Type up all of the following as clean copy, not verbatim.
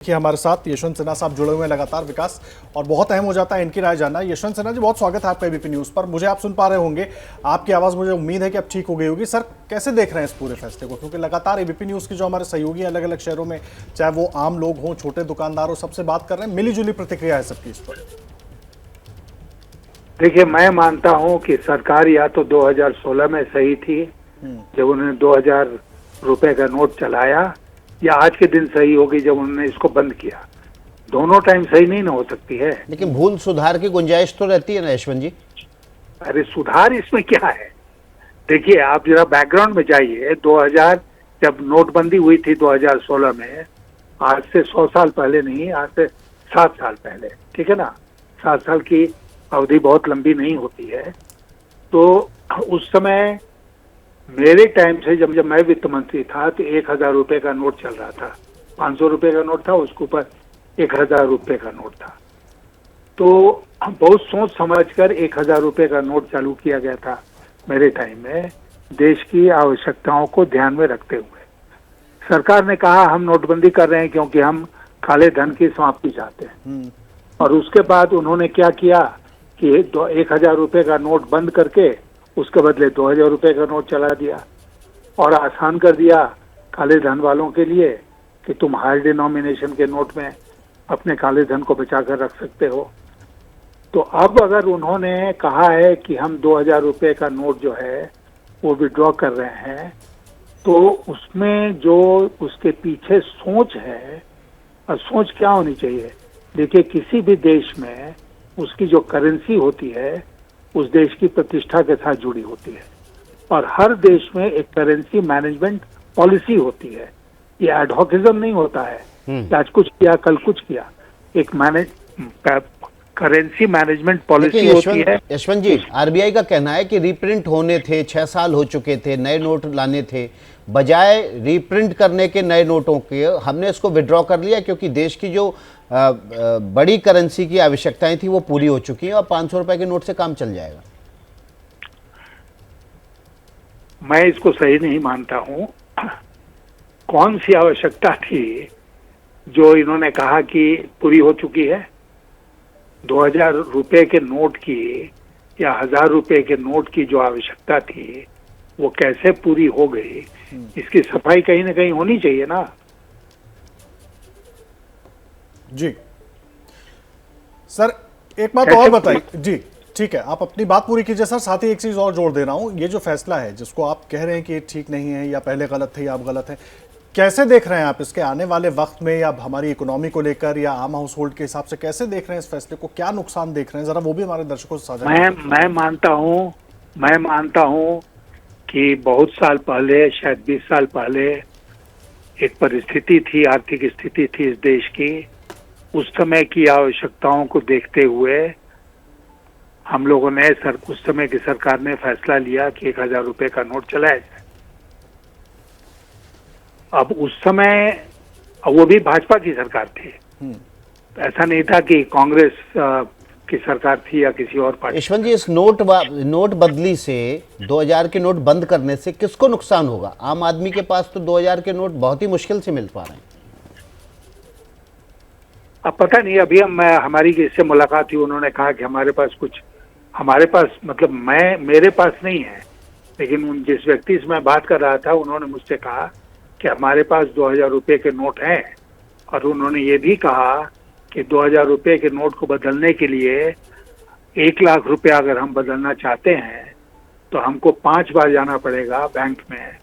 देखिए हमारे साथ यशवंत सिन्हा साहब जुड़े हुए हैं लगातार विकास और बहुत अहम हो जाता है इनकी राय जानना। यशवंत सिन्हा जी, बहुत स्वागत है आपका एबीपी न्यूज़ पर। मुझे आप सुन पा रहे होंगे, आपकी आवाज़ मुझे उम्मीद है कि अब ठीक हो गई होगी। सर, कैसे देख रहे हैं इस पूरे फैसले को, क्योंकि लगातार एबीपी न्यूज़ के जो हमारे सहयोगी अलग अलग शहरों में, चाहे वो आम लोग हों, छोटे दुकानदार हो, सबसे बात कर रहे हैं, मिली जुली प्रतिक्रिया है सबकी इस पर। देखिए, मैं मानता हूं कि सरकार या तो 2016 में सही थी जब उन्होंने 2000 रुपए का नोट चलाया, या आज के दिन सही होगी जब उन्होंने इसको बंद किया। दोनों टाइम सही नहीं ना हो सकती है। लेकिन भूल सुधार की गुंजाइश तो रहती है ना यशवंत जी। अरे सुधार इसमें क्या है? देखिए, आप जरा बैकग्राउंड में जाइए। 2000 जब नोटबंदी हुई थी 2016 में, आज से 100 साल पहले नहीं, आज से 7 साल पहले, ठीक है ना। 7 साल की अवधि बहुत लंबी नहीं होती है। तो उस समय मेरे टाइम से जब मैं वित्त मंत्री था तो 1000 रुपए का नोट चल रहा था। 500 रुपए का नोट था, उसके ऊपर 1000 रुपए का नोट था। तो बहुत सोच समझकर 1000 रुपए का नोट चालू किया गया था मेरे टाइम में, देश की आवश्यकताओं को ध्यान में रखते हुए। सरकार ने कहा हम नोटबंदी कर रहे हैं क्योंकि हम काले धन की समाप्ति चाहते हैं। और उसके बाद उन्होंने क्या किया कि 1000 रुपए का नोट बंद करके उसके बदले 2000 रुपए का नोट चला दिया और आसान कर दिया काले धन वालों के लिए कि तुम हायर डिनोमिनेशन के नोट में अपने काले धन को बचा कर रख सकते हो। तो अब अगर उन्होंने कहा है कि हम 2000 रुपए का नोट जो है वो विड्रॉ कर रहे हैं, तो उसमें जो उसके पीछे सोच है, और सोच क्या होनी चाहिए? देखिए, किसी भी देश में उसकी जो करेंसी होती है उस देश की प्रतिष्ठा के साथ जुड़ी होती है, और हर देश में एक करेंसी मैनेजमेंट पॉलिसी होती है। ये एडहॉकिज्म नहीं होता है कि आज कुछ किया कल कुछ किया। एक करेंसी मैनेजमेंट पॉलिसी होती है। यशवंत जी, आरबीआई का कहना है कि रीप्रिंट होने थे, 6 साल हो चुके थे, नए नोट लाने थे, बजाय रीप्रिंट करने के नए नोटों के हमने इसको विड्रॉ कर लिया क्योंकि देश की जो बड़ी करेंसी की आवश्यकताएं थी वो पूरी हो चुकी हैं और 500 रुपए के नोट से काम चल जाएगा। मैं इसको सही नहीं मानता हूं। कौन सी आवश्यकता थी जो इन्होंने कहा कि पूरी हो चुकी है? 2000 रुपए के नोट की या 1000 रुपए के नोट की जो आवश्यकता थी वो कैसे पूरी हो गई, इसकी सफाई कहीं ना कहीं होनी चाहिए ना। जी सर, एक बात और बताइए। जी ठीक है, आप अपनी बात पूरी कीजिए सर। साथ ही एक चीज और जोड़ दे रहा हूं, ये जो फैसला है जिसको आप कह रहे हैं कि ठीक नहीं है या पहले गलत थे या अब गलत है, कैसे देख रहे हैं आप इसके आने वाले वक्त में, या हमारी इकोनॉमी को लेकर या आम हाउस होल्ड के हिसाब से कैसे देख रहे हैं इस फैसले को? क्या नुकसान देख रहे हैं, जरा वो भी हमारे दर्शकों से साझा करें। मैं मानता हूं कि बहुत साल पहले, शायद 20 साल पहले एक परिस्थिति थी, आर्थिक स्थिति थी इस देश की। उस समय की आवश्यकताओं को देखते हुए हम लोगों ने उस समय की सरकार ने फैसला लिया कि 1000 रुपए का नोट चलाया जाए। अब उस समय वो भी भाजपा की सरकार थी, ऐसा नहीं था कि कांग्रेस की सरकार थी या किसी और पार्टी। यशवंत जी, इस नोट बदली से, 2000 के नोट बंद करने से किसको नुकसान होगा? आम आदमी के पास तो 2000 के नोट बहुत ही मुश्किल से मिल पा रहे हैं। अब पता नहीं, अभी हमारी इससे मुलाकात हुई, उन्होंने कहा कि हमारे पास मतलब मेरे पास नहीं है, लेकिन जिस व्यक्ति से मैं बात कर रहा था उन्होंने मुझसे कहा कि हमारे पास 2000 रुपए के नोट हैं। और उन्होंने ये भी कहा कि 2000 रुपए के नोट को बदलने के लिए 1 लाख रुपया अगर हम बदलना चाहते हैं तो हमको 5 बार जाना पड़ेगा बैंक में,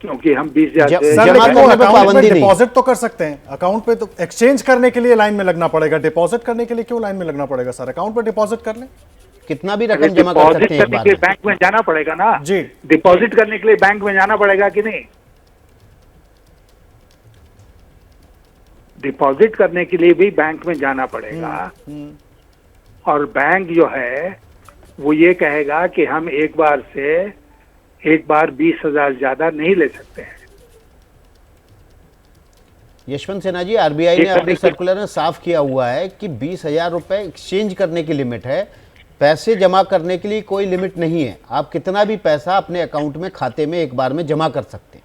क्योंकि हम 20,000 डिपॉजिट तो कर सकते हैं अकाउंट पे, तो एक्सचेंज करने के लिए लाइन में लगना पड़ेगा। डिपॉजिट करने के लिए क्यों लाइन में लगना पड़ेगा सर? अकाउंट पे डिपॉजिट कर लें, कितना भी रकम जमा कर सकते हैं एक बार में। बैंक में जाना पड़ेगा ना जी। डिपॉजिट करने के लिए बैंक में जाना पड़ेगा कि नहीं? डिपॉजिट करने के लिए भी बैंक में जाना पड़ेगा। और बैंक जो है वो ये कहेगा कि हम एक बार 20,000 ज्यादा नहीं ले सकते हैं। यशवंत सिन्हा जी, आरबीआई ने अपने सर्कुलर में साफ किया हुआ है कि 20,000 रुपए एक्सचेंज करने की लिमिट है, पैसे जमा करने के लिए कोई लिमिट नहीं है। आप कितना भी पैसा अपने अकाउंट में, खाते में एक बार में जमा कर सकते हैं।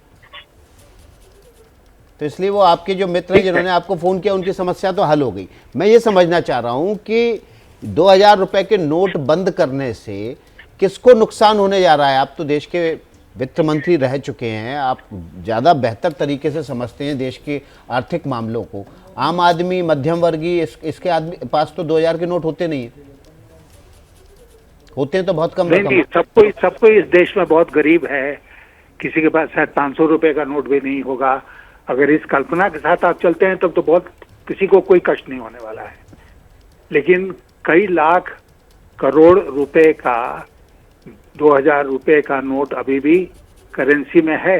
तो इसलिए वो आपके जो मित्र हैं जिन्होंने आपको फ़ोन किया उनकी समस्या तो हल हो गई। मैं ये समझना चाह रहा हूँ कि 2000 रुपए के नोट बंद करने से किसको नुकसान होने जा रहा है? आप तो देश के वित्त मंत्री रह चुके हैं, आप ज़्यादा बेहतर तरीके से समझते हैं देश के आर्थिक मामलों को। आम आदमी, मध्यम वर्गीय, इसके आदमी पास तो 2000 के नोट होते नहीं है, होते हैं तो बहुत कम नहीं, सबको इस देश में बहुत गरीब है, किसी के पास शायद 500 रुपए का नोट भी नहीं होगा। अगर इस कल्पना के साथ आप चलते हैं तब तो बहुत किसी को कोई कष्ट नहीं होने वाला है। लेकिन कई लाख करोड़ रुपए का 2000 रुपए का नोट अभी भी करेंसी में है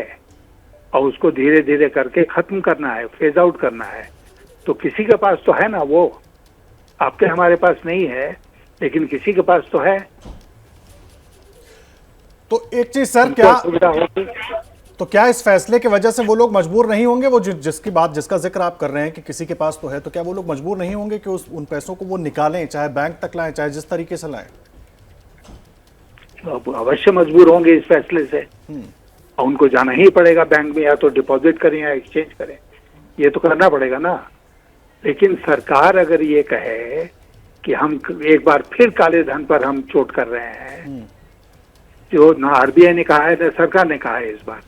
और उसको धीरे धीरे करके खत्म करना है, फेज आउट करना है। तो किसी के पास तो है ना, वो आपके हमारे पास नहीं है, लेकिन किसी के पास तो है। तो एक चीज सर, क्या इस फैसले की वजह से वो लोग मजबूर नहीं होंगे, वो जिसका जिक्र आप कर रहे हैं कि किसी के पास तो है, तो क्या वो लोग मजबूर नहीं होंगे कि उन पैसों को वो निकालें, चाहे बैंक तक लाएं, चाहे जिस तरीके से लाएं? अवश्य मजबूर होंगे इस फैसले से, और उनको जाना ही पड़ेगा बैंक में, या तो डिपॉजिट करें या एक्सचेंज करें, ये तो करना पड़ेगा ना। लेकिन सरकार अगर ये कहे कि हम एक बार फिर काले धन पर हम चोट कर रहे हैं, जो ना आरबीआई ने कहा है ना सरकार ने कहा है इस बार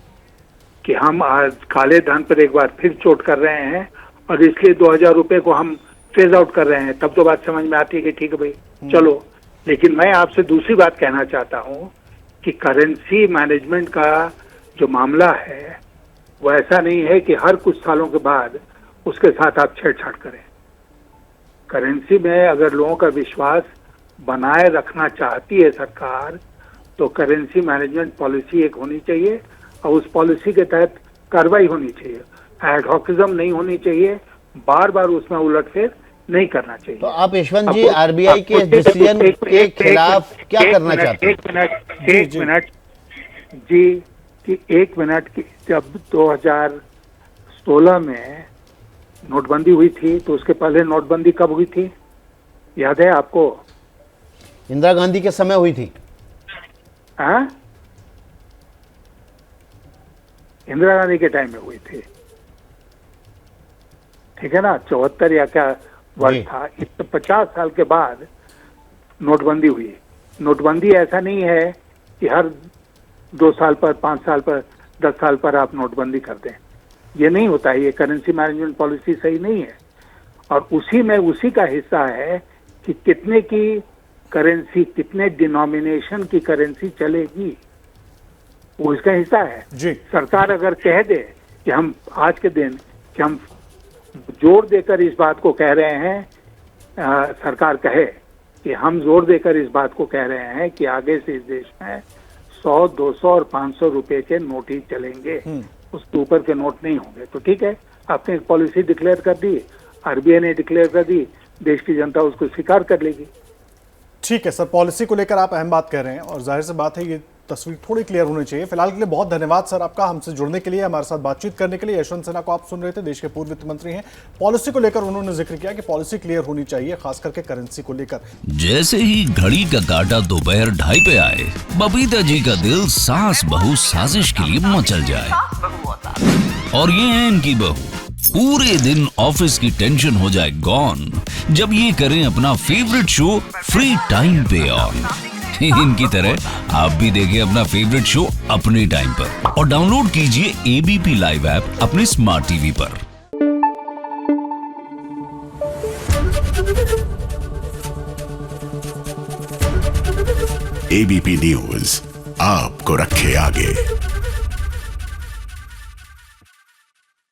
कि हम आज काले धन पर एक बार फिर चोट कर रहे हैं और इसलिए 2000 रुपए को हम फेज आउट कर रहे हैं, तब तो बात समझ में आती है कि ठीक है भाई चलो। लेकिन मैं आपसे दूसरी बात कहना चाहता हूं कि करेंसी मैनेजमेंट का जो मामला है वो ऐसा नहीं है कि हर कुछ सालों के बाद उसके साथ आप छेड़छाड़ करें। करेंसी में अगर लोगों का विश्वास बनाए रखना चाहती है सरकार, तो करेंसी मैनेजमेंट पॉलिसी एक होनी चाहिए और उस पॉलिसी के तहत कार्रवाई होनी चाहिए। एडहॉकिज्म नहीं होनी चाहिए, बार बार उसमें उलटफेर नहीं करना चाहिए। तो आप यशवंत जी आरबीआई के डिसीजन के खिलाफ क्या करना चाहते हैं? एक मिनट जी, कि एक मिनट की जब 2016 में नोटबंदी हुई थी तो उसके पहले नोटबंदी कब हुई थी, याद है आपको? इंदिरा गांधी के समय हुई थी। हाँ, इंदिरा गांधी के टाइम में हुई थी, ठीक है ना? 74 या क्या वर्ष था। इस 50 साल के बाद नोटबंदी हुई। नोटबंदी ऐसा नहीं है कि हर 2 साल पर, 5 साल पर, 10 साल पर आप नोटबंदी कर दें, ये नहीं होता है। ये करेंसी मैनेजमेंट पॉलिसी सही नहीं है। और उसी का हिस्सा है कि कितने की करेंसी, कितने डिनोमिनेशन की करेंसी चलेगी, वो इसका हिस्सा है जी। सरकार अगर कह दे कि हम आज के दिन कि हम जोर देकर इस बात को कह रहे हैं, सरकार कहे कि हम जोर देकर इस बात को कह रहे हैं कि आगे से इस देश में 100, 200 और 500 रुपए के नोट ही चलेंगे, उसके ऊपर के नोट नहीं होंगे, तो ठीक है, आपने एक पॉलिसी डिक्लेयर कर दी, आरबीआई ने डिक्लेयर कर दी, देश की जनता उसको स्वीकार कर लेगी। ठीक है सर, पॉलिसी को लेकर आप अहम बात कर रहे हैं और जाहिर सी बात है ये तस्वीर थोड़ी क्लियर होनी चाहिए। फिलहाल के लिए बहुत धन्यवाद सर आपका हमसे जुड़ने के लिए, हमारे साथ बातचीत करने के लिए। यशवंत सिन्हा को आप सुन रहे थे, देश के पूर्व वित्त मंत्री हैं। पॉलिसी को लेकर उन्होंने जिक्र किया कि पॉलिसी क्लियर होनी चाहिए, खास करके करेंसी को लेकर। जैसे ही घड़ी का काटा दोपहर 2:30 पे आए, बबीता जी का दिल सास बहू साजिश के लिए मचल जाए। और ये है इनकी बहू, पूरे दिन ऑफिस की टेंशन हो जाए गॉन जब ये करें अपना फेवरेट शो फ्री टाइम पे ऑन। इनकी तरह आप भी देखें अपना फेवरेट शो अपने टाइम पर और डाउनलोड कीजिए एबीपी लाइव ऐप अपने स्मार्ट टीवी पर। एबीपी न्यूज आपको रखे आगे।